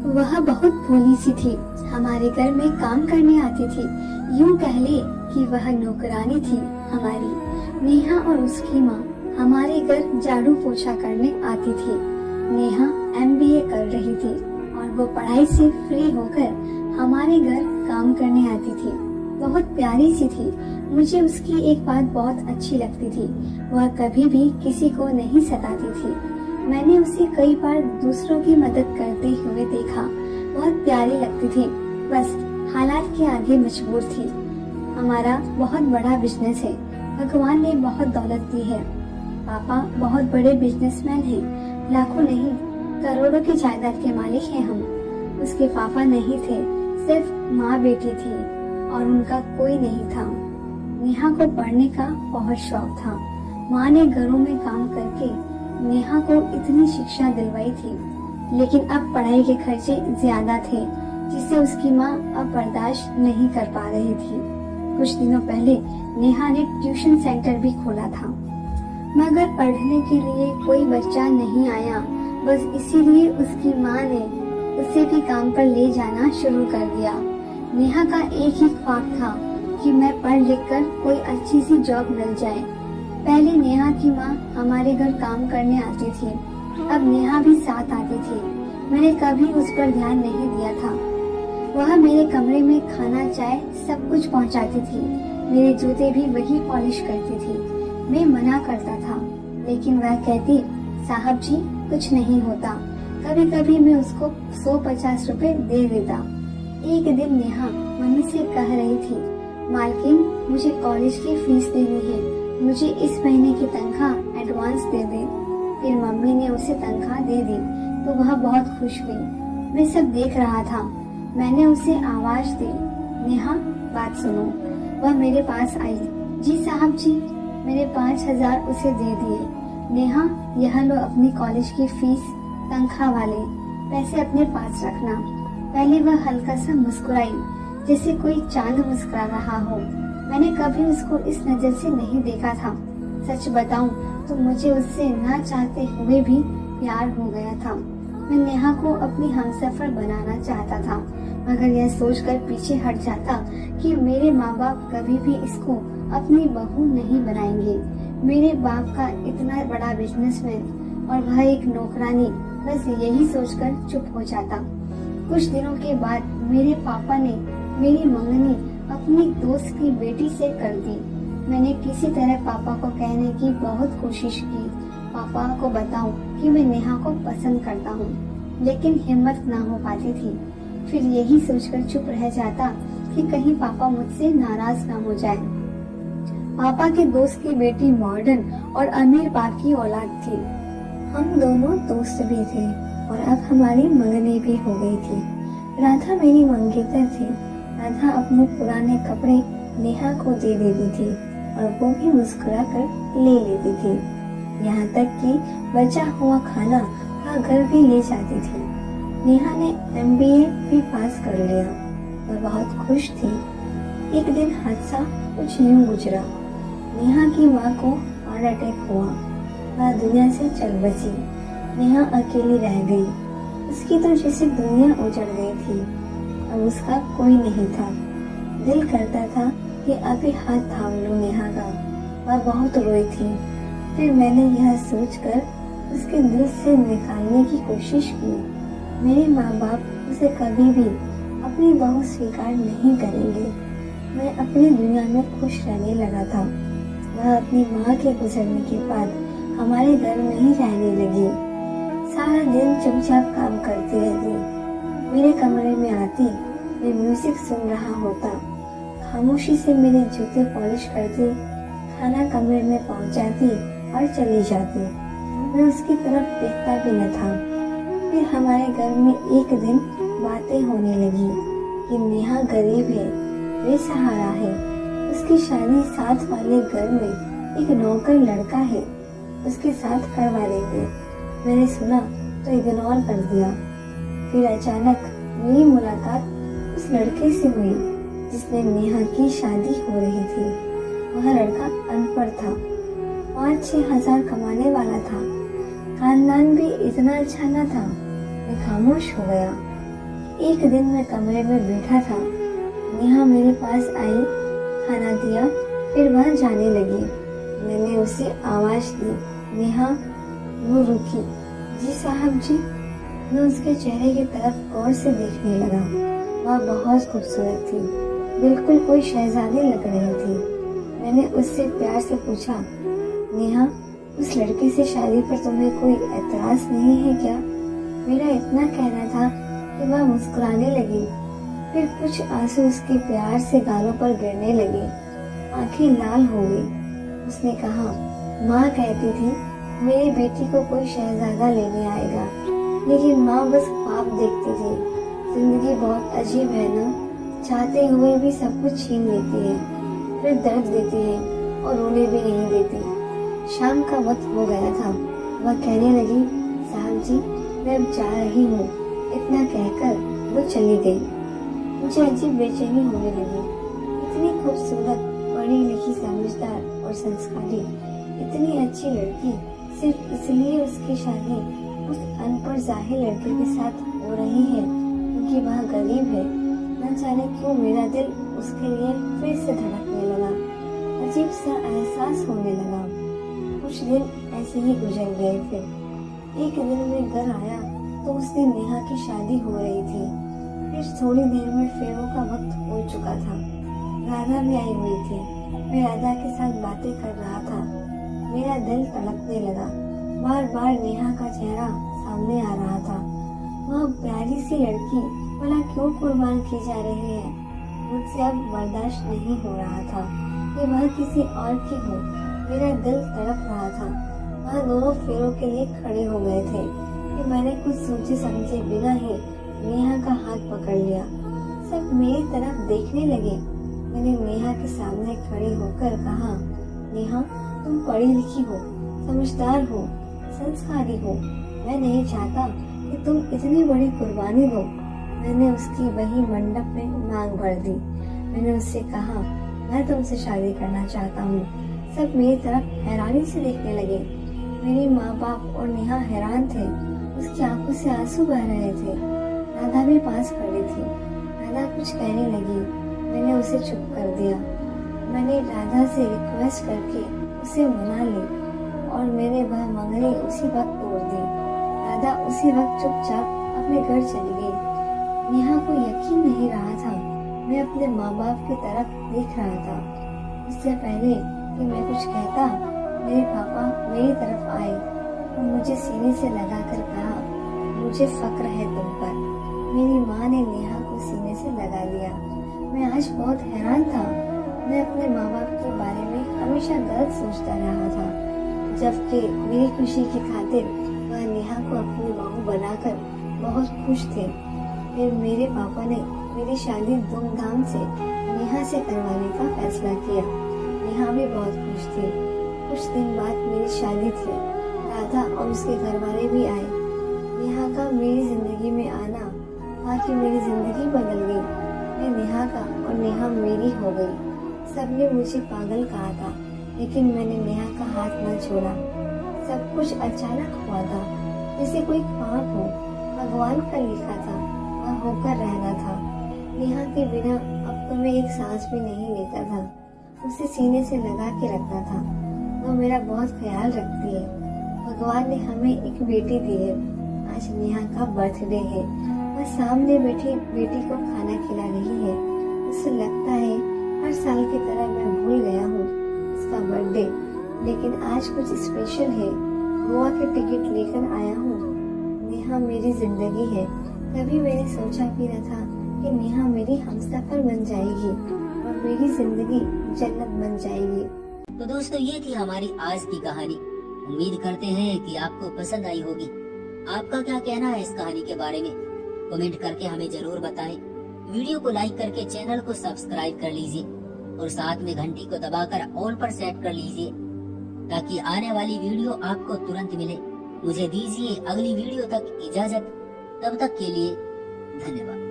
वह बहुत भोली सी थी, हमारे घर में काम करने आती थी। यूं कह ले कि वह नौकरानी थी हमारी। नेहा और उसकी माँ हमारे घर झाड़ू पोछा करने आती थी। नेहा MBA कर रही थी और वो पढ़ाई से फ्री होकर हमारे घर काम करने आती थी। बहुत प्यारी सी थी। मुझे उसकी एक बात बहुत अच्छी लगती थी, वह कभी भी किसी को नहीं सताती थी। मैंने उसे कई बार दूसरों की मदद करते हुए देखा। बहुत प्यारी लगती थी, बस हालात के आगे मजबूर थी। हमारा बहुत बड़ा बिजनेस है, भगवान ने बहुत दौलत दी है। पापा बहुत बड़े बिजनेसमैन हैं, लाखों नहीं करोड़ों की जायदाद के मालिक हैं हम। उसके पापा नहीं थे, सिर्फ माँ बेटी थी और उनका कोई नहीं था। नेहा को पढ़ने का बहुत शौक था। माँ ने घरों में काम करके नेहा को इतनी शिक्षा दिलवाई थी, लेकिन अब पढ़ाई के खर्चे ज्यादा थे, जिसे उसकी माँ अब बर्दाश्त नहीं कर पा रही थी। कुछ दिनों पहले नेहा ने ट्यूशन सेंटर भी खोला था, मगर पढ़ने के लिए कोई बच्चा नहीं आया। बस इसीलिए उसकी माँ ने उसे भी काम पर ले जाना शुरू कर दिया। नेहा का एक ही ख्वाब था कि मैं पढ़ लिख कर कोई अच्छी सी जॉब मिल जाए। पहले नेहा की माँ हमारे घर काम करने आती थी, अब नेहा भी साथ आती थी। मैंने कभी उस पर ध्यान नहीं दिया था। वह मेरे कमरे में खाना चाय सब कुछ पहुंचाती थी। मेरे जूते भी वही पॉलिश करती थी। मैं मना करता था, लेकिन वह कहती, साहब जी कुछ नहीं होता। कभी कभी मैं उसको 150 रुपए दे देता। एक दिन नेहा मम्मी से कह रही थी, मालकिन मुझे कॉलेज की फीस देनी है, मुझे इस महीने की तनख्वाह एडवांस दे दे। फिर मम्मी ने उसे तनख्वाह दे दी तो वह बहुत खुश हुई। मैं सब देख रहा था। मैंने उसे आवाज दी, नेहा बात सुनो। वह मेरे पास आई। जी साहब जी। मैंने 5000 उसे दे दिए। नेहा यह लो अपनी कॉलेज की फीस, तनख्वाह वाले पैसे अपने पास रखना। पहले वह हल्का सा मुस्कुराई, जैसे कोई चांद मुस्कुरा रहा हो। मैंने कभी उसको इस नजर से नहीं देखा था। सच बताऊं तो मुझे उससे ना चाहते हुए भी प्यार हो गया था। मैं नेहा को अपनी हमसफर बनाना चाहता था, मगर यह सोचकर पीछे हट जाता कि मेरे माँ बाप कभी भी इसको अपनी बहू नहीं बनाएंगे। मेरे बाप का इतना बड़ा बिजनेसमैन और वह एक नौकरानी, बस यही सोचकर चुप हो जाता। कुछ दिनों के बाद मेरे पापा ने मेरी मंगनी अपनी दोस्त की बेटी से कर दी। मैंने किसी तरह पापा को कहने की बहुत कोशिश की, पापा को बताऊं कि मैं नेहा को पसंद करता हूं, लेकिन हिम्मत ना हो पाती थी। फिर यही सोचकर चुप रह जाता कि कहीं पापा मुझसे नाराज ना हो जाए। पापा के दोस्त की बेटी मॉडर्न और अमीर बाप की औलाद थी। हम दोनों दोस्त भी थे और अब हमारी मंगनी भी हो गई थी। राधा मेरी मंगेतर थी। राधा अपने पुराने कपड़े नेहा को दे देती थी और वो भी मुस्कुरा कर ले लेती थी। यहाँ तक कि बचा हुआ खाना का घर भी ले जाती थी। नेहा ने MBA भी पास कर लिया और बहुत खुश थी। एक दिन हादसा कुछ यूं गुजरा। नेहा की माँ को हार्ट अटैक हुआ। वह दुनिया से चल बसी। नेहा अकेली रह गई। उसकी तो जैसे दुनिया उजड़ गई थी। अब उसका कोई नहीं था। दिल करता था कि अभी हाथ थाम लूं नेहा का। वह बहुत रोई थी। फिर मैंने यह सोचकर उसके दिल से निकालने की कोशिश की। मेरे माँ बाप उसे कभी भी अपनी बहू स्वीकार नहीं करेंगे। मैं अपनी दुनिया में खुश रहने लगा था। वह अपनी माँ के गुजरने के बाद हमारे घर में ही रहने लगी। सारा दिन चुपचाप काम करती रहती। मेरे कमरे में आती, मैं म्यूजिक सुन रहा होता, खामोशी से मेरे जूते पॉलिश करती, खाना कमरे में पहुंचाती और चली जाती। मैं उसकी तरफ देखता भी न था। फिर हमारे घर में एक दिन बातें होने लगी कि नेहा गरीब है, बेसहारा है, उसकी शादी साथ वाले घर में एक नौकर लड़का है, उसके साथ करवा देंगे। मैंने सुना तो इग्नोर कर दिया। फिर अचानक मेरी मुलाकात उस लड़के से हुई जिसने नेहा की शादी हो रही थी। वह लड़का अनपढ़ था, 5-6 हजार कमाने वाला था, खानदान भी इतना अच्छा न था। मैं खामोश हो गया। एक दिन मैं कमरे में बैठा था, नेहा मेरे पास आई, खाना दिया, फिर वह जाने लगी। मैंने उसे आवाज दी, नेहा। वो रुकी। जी साहब जी। मैं उसके चेहरे की तरफ गौर से देखने लगा। वह बहुत खूबसूरत थी, बिल्कुल कोई शहजादी लग रही थी। मैंने उससे प्यार से पूछा, नेहा, उस लड़के से शादी पर तुम्हें कोई एतराज नहीं है क्या? मेरा इतना कहना था कि वह मुस्कुराने लगी। फिर कुछ आंसू उसके प्यार से गालों पर गिरने लगे। आंखें लाल हो गई। उसने कहा, माँ कहती थी मेरी बेटी को कोई शहजादा लेने आएगा, लेकिन माँ बस ख्वाब देखती थी। जिंदगी बहुत अजीब है ना, चाहते हुए भी सब कुछ छीन लेती है, फिर दर्द देती है और रोने भी नहीं देती। शाम का वक्त हो गया था। वह कहने लगी, साहब जी मैं अब जा रही हूँ। इतना कहकर वो चली गई। मुझे अजीब बेचैनी होने लगी। इतनी खूबसूरत, पढ़ी लिखी, समझदार और संस्कारी, इतनी अच्छी लड़की, सिर्फ इसलिए उसकी शादी उस अनपढ़ जाहिल लड़के के साथ हो रही है क्योंकि वह गरीब है। न जाने क्यों मेरा दिल उसके लिए फिर से धड़कने लगा। अजीब सा एहसास होने लगा। कुछ दिन ऐसे ही गुजर गए। फिर एक दिन मैं घर आया तो उस दिन नेहा की शादी हो रही थी। फिर थोड़ी देर में फेरों का वक्त हो चुका था। राधा भी आई हुई थी। मैं राधा के साथ बातें कर रहा था। मेरा दिल तड़पने लगा। बार बार नेहा का चेहरा सामने आ रहा था। वह प्यारी सी लड़की भला क्यों कुर्बान की जा रही है? मुझसे अब बर्दाश्त नहीं हो रहा था कि वह किसी और की हो। मेरा दिल तड़प रहा था। वह दोनों फेरों के लिए खड़े हो गए थे कि मैंने कुछ सोचे समझे बिना ही नेहा का हाथ पकड़ लिया। सब मेरी तरफ देखने लगे। मैंने नेहा के सामने खड़े होकर कहा, नेहा, तुम पढ़ी लिखी हो, समझदार हो, संस्कारी हो। मैं नहीं चाहता कि तुम इतनी बड़ी कुर्बानी दो। मैंने उसकी वही मंडप में मांग भर दी। मैंने उससे कहा, मैं तुमसे शादी करना चाहता हूँ। सब मेरी तरफ हैरानी से देखने लगे। मेरे माँ बाप और नेहा हैरान थे। उसकी आंखों से आंसू बह रहे थे। राधा भी पास खड़ी थी। राधा कुछ कहने लगी। मैंने उसे चुप कर दिया। मैंने राधा से रिक्वेस्ट करके उसे मना ली और मैंने वह मंगनी उसी वक्त तोड़ दी। राधा उसी वक्त चुपचाप अपने घर चली गई। नेहा को यकीन नहीं रहा था। मैं अपने माँ बाप की तरफ देख रहा था। इससे पहले कि मैं कुछ कहता, मेरे पापा मेरी तरफ आए और मुझे सीने से लगाकर कहा, मुझे फक्र है तुम पर। मेरी माँ ने नेहा को सीने से लगा लिया। मैं आज बहुत हैरान था। मैं अपने माँ बाप के बारे में हमेशा गलत सोचता रहा था, जबकि मेरी खुशी की खातिर वह नेहा को अपनी बहू बनाकर बहुत खुश थे। फिर मेरे पापा ने मेरी शादी धूमधाम से नेहा से करवाने का फैसला किया। नेहा भी बहुत खुश थी। कुछ दिन बाद मेरी शादी थी। राधा और उसके घर वाले भी आए। नेहा का मेरी जिंदगी में आना ताकि मेरी जिंदगी बदल गई। मैं नेहा का और नेहा मेरी हो गई। सबने मुझे पागल कहा था, लेकिन मैंने नेहा का हाथ न छोड़ा। सब कुछ अचानक हुआ था, जैसे कोई ख्वाब हो। भगवान का लिखा था, वह होकर रहना था। नेहा के बिना अब तो मैं एक सांस भी नहीं लेता था। उसे सीने से लगा के रखना था। वो मेरा बहुत ख्याल रखती है। भगवान ने हमें एक बेटी दी है। आज नेहा का बर्थडे है। वह सामने बैठी बेटी को खाना खिला रही है। उसे लगता है हर साल की तरह मैं भूल गया हूँ उसका बर्थडे, लेकिन आज कुछ स्पेशल है। गोवा के टिकट लेकर आया हूँ। नेहा मेरी जिंदगी है। कभी मैंने सोचा भी न था कि नेहा मेरी हमसफर बन जाएगी और मेरी जिंदगी जन्नत बन जाएगी। तो दोस्तों, ये थी हमारी आज की कहानी। उम्मीद करते हैं कि आपको पसंद आई होगी। आपका क्या कहना है इस कहानी के बारे में? कमेंट करके हमें जरूर बताएं। वीडियो को लाइक करके चैनल को सब्सक्राइब कर लीजिए और साथ में घंटी को दबाकर ऑल पर सेट कर लीजिए ताकि आने वाली वीडियो आपको तुरंत मिले। मुझे दीजिए अगली वीडियो तक इजाजत। तब तक के लिए धन्यवाद।